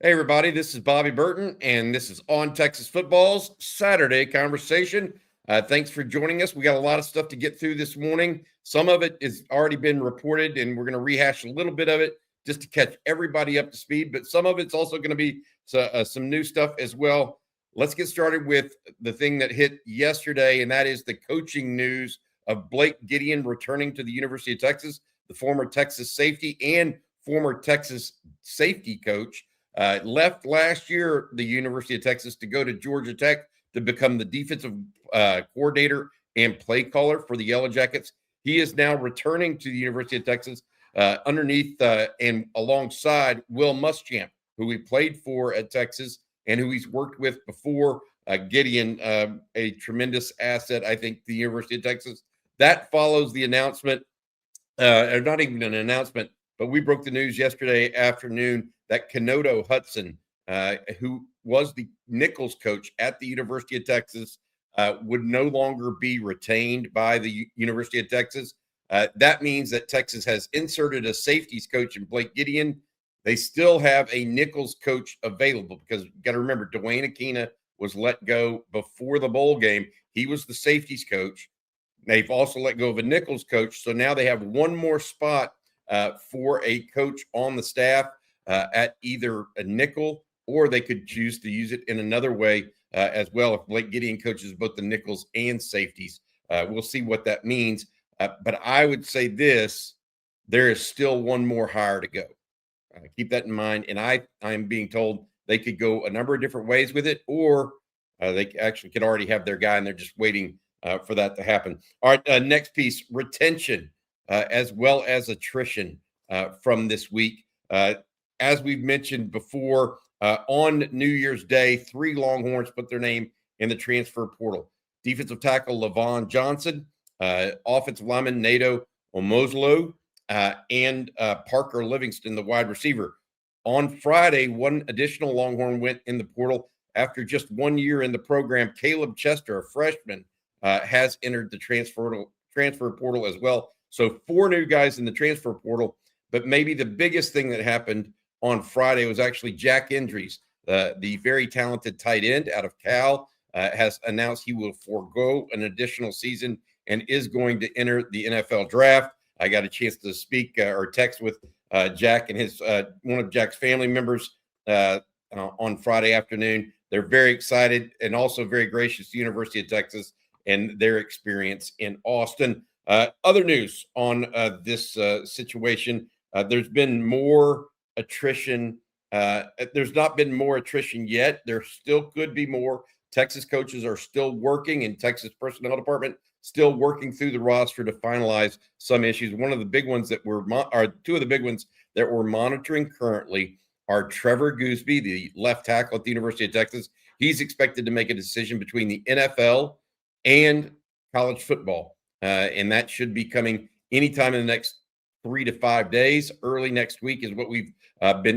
Hey, everybody, this is Bobby Burton, and this is On Texas Football's Saturday Conversation. Thanks for joining us. We got a lot of stuff to get through this morning. Some of it has already been reported, and we're going to rehash a little bit of it just to catch everybody up to speed, but some of it's also going to be some new stuff as well. Let's get started with the thing that hit yesterday, and that is the coaching news of Blake Gideon returning to the University of Texas, the former Texas safety and former Texas safety coach. Left last year, the University of Texas, to go to Georgia Tech to become the defensive coordinator and play caller for the Yellow Jackets. He is now returning to the University of Texas underneath and alongside Will Muschamp, who he played for at Texas and who he's worked with before. Gideon, a tremendous asset, I think, to the University of Texas. That follows the announcement, or not even an announcement, but we broke the news yesterday afternoon that Kenodo Hudson, who was the Nichols coach at the University of Texas, would no longer be retained by the University of Texas. That means that Texas has inserted a safeties coach in Blake Gideon. They still have a Nichols coach available because you got to remember, Dwayne Aquina was let go before the bowl game. He was the safeties coach. They've also let go of a Nichols coach. So now they have one more spot for a coach on the staff at either a nickel, or they could choose to use it in another way as well. If Blake Gideon coaches both the nickels and safeties, we'll see what that means. But I would say this, there is still one more hire to go. Keep that in mind. And I'm being told they could go a number of different ways with it, or they actually could already have their guy and they're just waiting for that to happen. All right, next piece, retention as well as attrition from this week. As we've mentioned before, on New Year's Day, 3 Longhorns put their name in the transfer portal. Defensive tackle Lavon Johnson, offensive lineman Nato Omozlo, and Parker Livingston, the wide receiver. On Friday, one additional Longhorn went in the portal. After just 1 year in the program, Caleb Chester, a freshman, has entered the transfer portal as well. So 4 new guys in the transfer portal. But maybe the biggest thing that happened on Friday was actually Jack Indries, the very talented tight end out of Cal, has announced he will forego an additional season and is going to enter the NFL draft. I got a chance to speak or text with Jack and his one of Jack's family members on Friday afternoon. They're very excited and also very gracious to the University of Texas and their experience in Austin. Other news on this situation, there's been more attrition. There's not been more attrition yet. There still could be more. Texas coaches are still working, and Texas personnel department still working through the roster to finalize some issues. One of the big ones that two of the big ones that we're monitoring currently are Trevor Gooseby, the left tackle at the University of Texas. He's expected to make a decision between the NFL and college football, and that should be coming anytime in the next 3 to 5 days. Early next week is what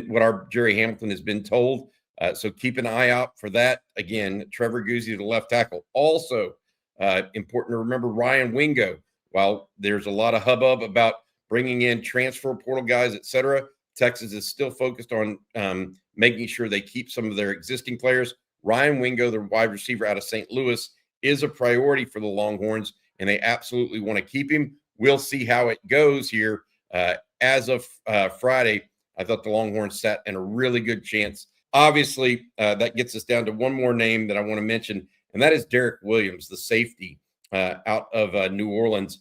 what our Jerry Hamilton has been told. So keep an eye out for that. Again, Trevor Gooseby, the left tackle. Also important to remember Ryan Wingo. While there's a lot of hubbub about bringing in transfer portal guys, etc., Texas is still focused on making sure they keep some of their existing players. Ryan Wingo, the wide receiver out of St. Louis, is a priority for the Longhorns, and they absolutely want to keep him. We'll see how it goes here. As of Friday, I thought the Longhorns sat in a really good chance. Obviously, that gets us down to one more name that I want to mention, and that is Derek Williams, the safety out of New Orleans.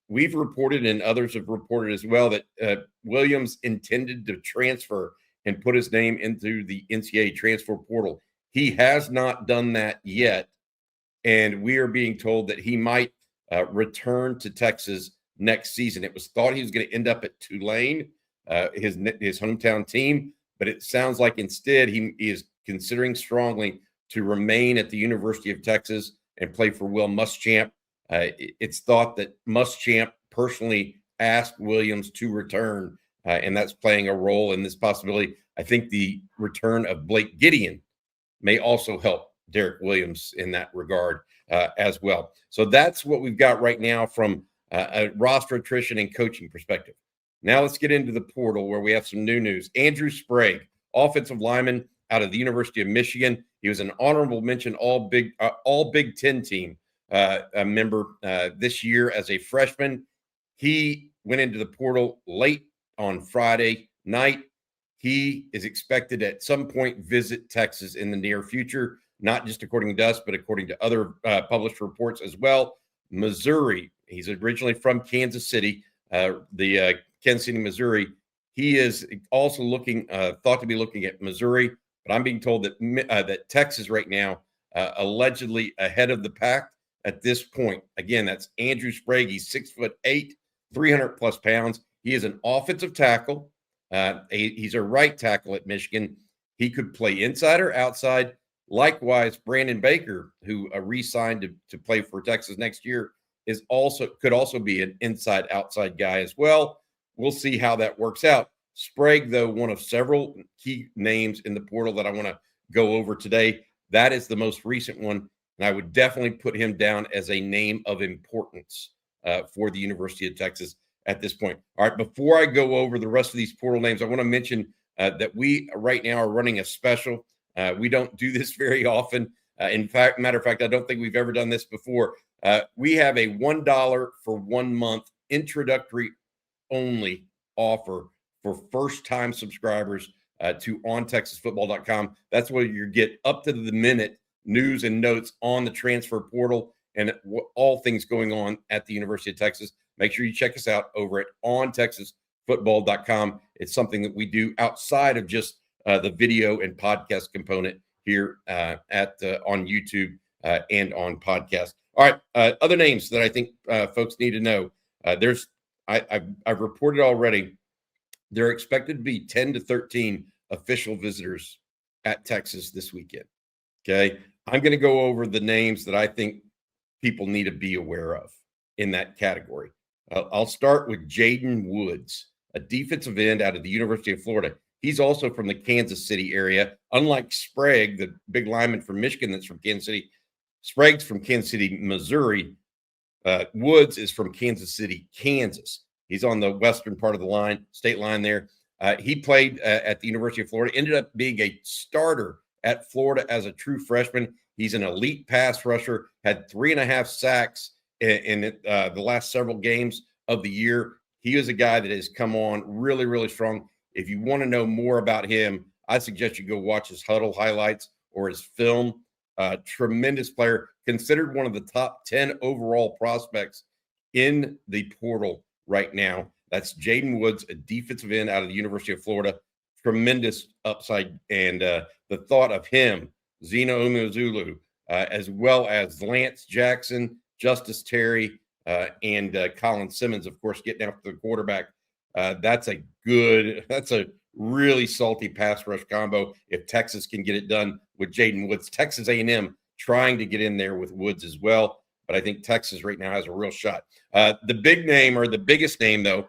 We've reported, and others have reported as well, that Williams intended to transfer and put his name into the NCAA transfer portal. He has not done that yet, and we are being told that he might return to Texas next season. It was thought he was going to end up at Tulane, his hometown team, but it sounds like instead he is considering strongly to remain at the University of Texas and play for Will Muschamp. It's thought that Muschamp personally asked Williams to return, and that's playing a role in this possibility. I think the return of Blake Gideon may also help Derek Williams in that regard as well. So that's what we've got right now from a roster attrition and coaching perspective. Now let's get into the portal where we have some new news. Andrew Sprague, offensive lineman out of the University of Michigan. He was an honorable mention all Big Ten team a member this year as a freshman. He went into the portal late on Friday night. He is expected at some point visit Texas in the near future, not just according to us, but according to other published reports as well. Missouri, he's originally from Kansas City, Kansas City, Missouri. He is also thought to be looking at Missouri, but I'm being told that Texas right now, allegedly ahead of the pack at this point. Again, that's Andrew Sprague. He's 6'8", 300 plus pounds. He is an offensive tackle. He's a right tackle at Michigan. He could play inside or outside. Likewise, Brandon Baker, who re-signed to play for Texas next year, could also be an inside-outside guy as well. We'll see how that works out. Sprague, though, one of several key names in the portal that I want to go over today. That is the most recent one, and I would definitely put him down as a name of importance for the University of Texas at this point. All right, before I go over the rest of these portal names, I want to mention that we right now are running a special. We don't do this very often. Matter of fact, I don't think we've ever done this before. We have a $1 for 1 month introductory only offer for first-time subscribers to ontexasfootball.com. That's where you get up-to-the-minute news and notes on the transfer portal and all things going on at the University of Texas. Make sure you check us out over at ontexasfootball.com. It's something that we do outside of just the video and podcast component here on YouTube and on podcast. All right, other names that I think folks need to know. I've reported already. They're expected to be 10 to 13 official visitors at Texas this weekend. Okay, I'm going to go over the names that I think people need to be aware of in that category. I'll start with Jaden Woods, a defensive end out of the University of Florida. He's also from the Kansas City area. Unlike Sprague, the big lineman from Michigan that's from Kansas City, Sprague's from Kansas City, Missouri. Woods is from Kansas City, Kansas. He's on the western part of the state line there. He played at the University of Florida, ended up being a starter at Florida as a true freshman. He's an elite pass rusher, had 3.5 sacks in the last several games of the year. He is a guy that has come on really, really strong. If you want to know more about him, I suggest you go watch his huddle highlights or his film. Tremendous player, considered one of the top 10 overall prospects in the portal right now. That's Jaden Woods, a defensive end out of the University of Florida. Tremendous upside. And the thought of him, Zeno Umuzulu, as well as Lance Jackson, Justice Terry, and Colin Simmons, of course, getting after the quarterback. That's a really salty pass rush combo if Texas can get it done with Jaden Woods. Texas A&M trying to get in there with Woods as well, but I think Texas right now has a real shot. The big name, or the biggest name, though,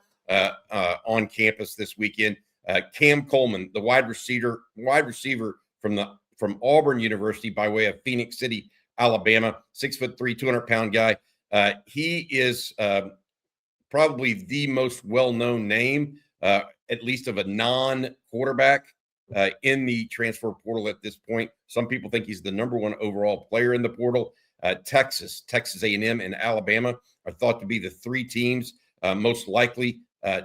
on campus this weekend, Cam Coleman, the wide receiver from Auburn University by way of Phoenix City, Alabama, 6'3", 200-pound guy. He is probably the most well-known name, at least of a non-quarterback in the transfer portal at this point. Some people think he's the number one overall player in the portal. Texas A&M, and Alabama are thought to be the three teams most likely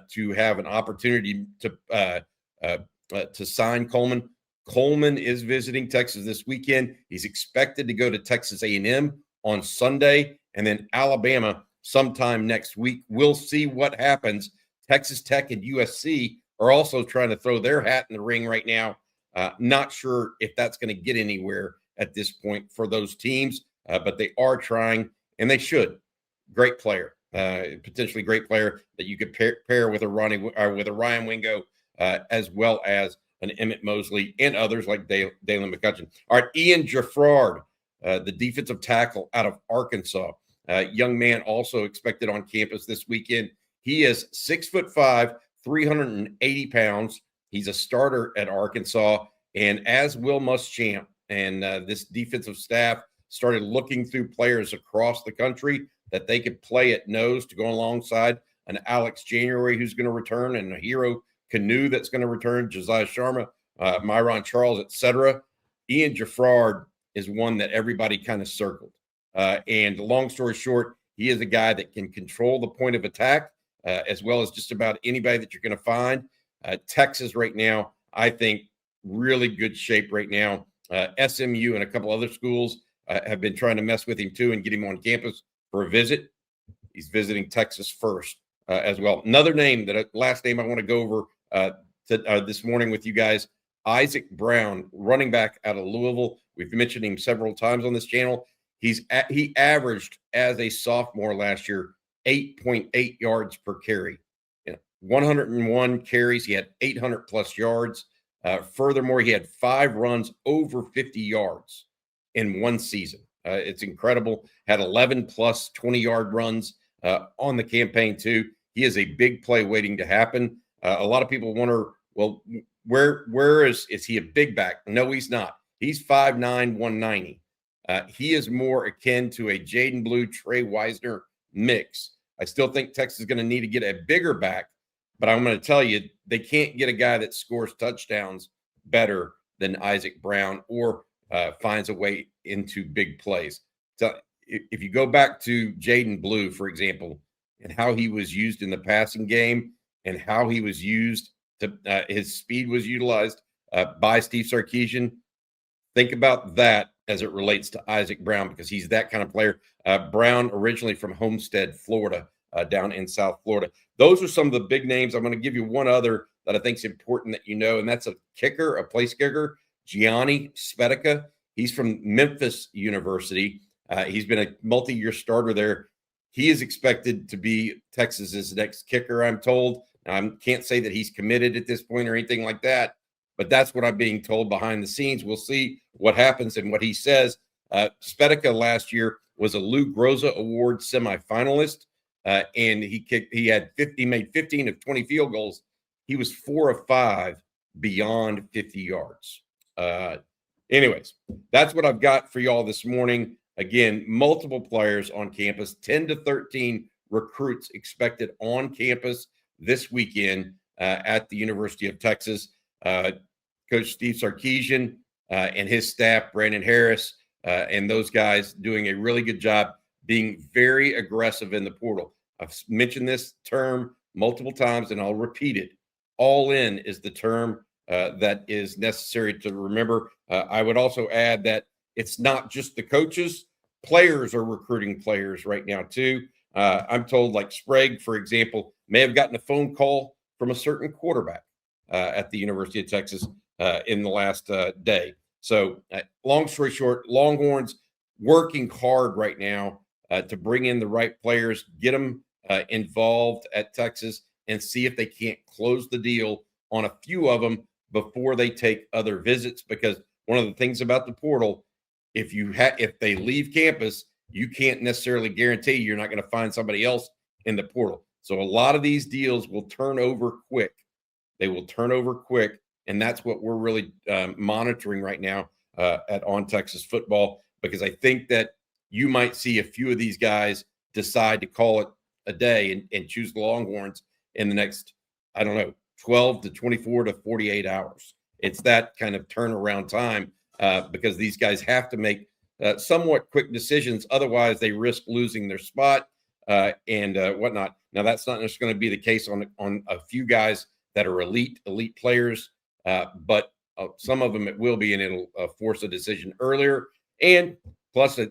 to have an opportunity to sign Coleman. Coleman is visiting Texas this weekend. He's expected to go to Texas A&M on Sunday, and then Alabama sometime next week. We'll see what happens. Texas Tech and USC are also trying to throw their hat in the ring right now. Not sure if that's going to get anywhere at this point for those teams, but they are trying, and they should. Great player, potentially great player that you could pair with a Ryan Wingo, as well as an Emmett Mosley and others like Dalen McCutcheon. All right, Ian Jaffrard, the defensive tackle out of Arkansas. Young man also expected on campus this weekend. He is 6'5", 380 pounds. He's a starter at Arkansas. And as Will Muschamp and this defensive staff started looking through players across the country that they could play at nose to go alongside an Alex January who's going to return, and a Hero Canoe that's going to return, Josiah Sharma, Myron Charles, etc. Ian Jaffrard is one that everybody kind of circled. And long story short, he is a guy that can control the point of attack as well as just about anybody that you're going to find. Texas right now, I think, really good shape right now. SMU and a couple other schools have been trying to mess with him too and get him on campus for a visit. He's visiting Texas first as well. Another name last name I want to go over this morning with you guys, Isaac Brown, running back out of Louisville. We've mentioned him several times on this channel. He averaged as a sophomore last year 8.8 yards per carry. 101 carries. He had 800 plus yards. Furthermore, he had 5 runs over 50 yards in one season. It's incredible. Had 11 plus 20-yard runs on the campaign too. He is a big play waiting to happen. A lot of people wonder, well, where is he a big back? No, he's not. He's 5'9", 190. He is more akin to a Jaden Blue, Trey Wisner mix. I still think Texas is going to need to get a bigger back, but I'm going to tell you, they can't get a guy that scores touchdowns better than Isaac Brown or finds a way into big plays. So if you go back to Jaden Blue, for example, and how he was used in the passing game and how he was used his speed was utilized by Steve Sarkisian, think about that as it relates to Isaac Brown, because he's that kind of player. Brown originally from Homestead, Florida, down in South Florida. Those are some of the big names. I'm going to give you one other that I think is important that you know, and that's a kicker, a place kicker, Gianni Spedica. He's from Memphis University. He's been a multi-year starter there. He is expected to be Texas's next kicker, I'm told. Now, I can't say that he's committed at this point or anything like that, but that's what I'm being told behind the scenes. We'll see what happens and what he says. Spedica last year was a Lou Groza Award semifinalist, and he made 15 of 20 field goals. He was 4 of 5 beyond 50 yards. Anyways, that's what I've got for y'all this morning. Again, multiple players on campus, 10 to 13 recruits expected on campus this weekend at the University of Texas. Coach Steve Sarkisian and his staff, Brandon Harris, and those guys doing a really good job being very aggressive in the portal. I've mentioned this term multiple times, and I'll repeat it. All in is the term that is necessary to remember. I would also add that it's not just the coaches. Players are recruiting players right now, too. I'm told, like Sprague, for example, may have gotten a phone call from a certain quarterback at the University of Texas in the last day. So long story short, Longhorns working hard right now to bring in the right players, get them involved at Texas, and see if they can't close the deal on a few of them before they take other visits. Because one of the things about the portal, if they leave campus, you can't necessarily guarantee you're not going to find somebody else in the portal. So a lot of these deals will turn over quick. They will turn over quick, and that's what we're really monitoring right now at On Texas Football, because I think that you might see a few of these guys decide to call it a day and choose the Longhorns in the next, 12 to 24 to 48 hours. It's that kind of turnaround time because these guys have to make somewhat quick decisions. Otherwise, they risk losing their spot and whatnot. Now, that's not just going to be the case on a few guys that are elite players, but some of them it will be, and it'll force a decision earlier. And plus, a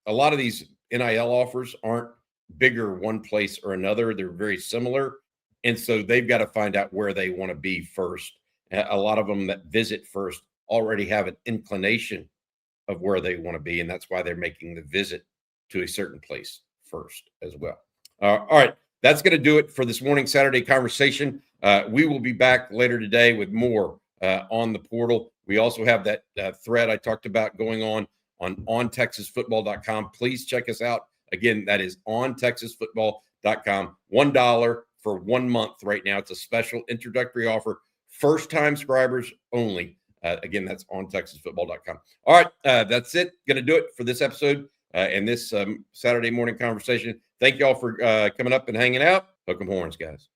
lot of these NIL offers aren't bigger one place or another. They're very similar. And so they've got to find out where they want to be first. A lot of them that visit first already have an inclination of where they want to be, and that's why they're making the visit to a certain place first as well. All right, that's going to do it for this morning Saturday conversation. We will be back later today with more on the portal. We also have that thread I talked about going on ontexasfootball.com. Please check us out. Again, that is ontexasfootball.com. $1 for 1 month right now. It's a special introductory offer. First-time subscribers only. Again, that's ontexasfootball.com. All right, that's it. Going to do it for this episode and this Saturday morning conversation. Thank you all for coming up and hanging out. Hook 'em horns, guys.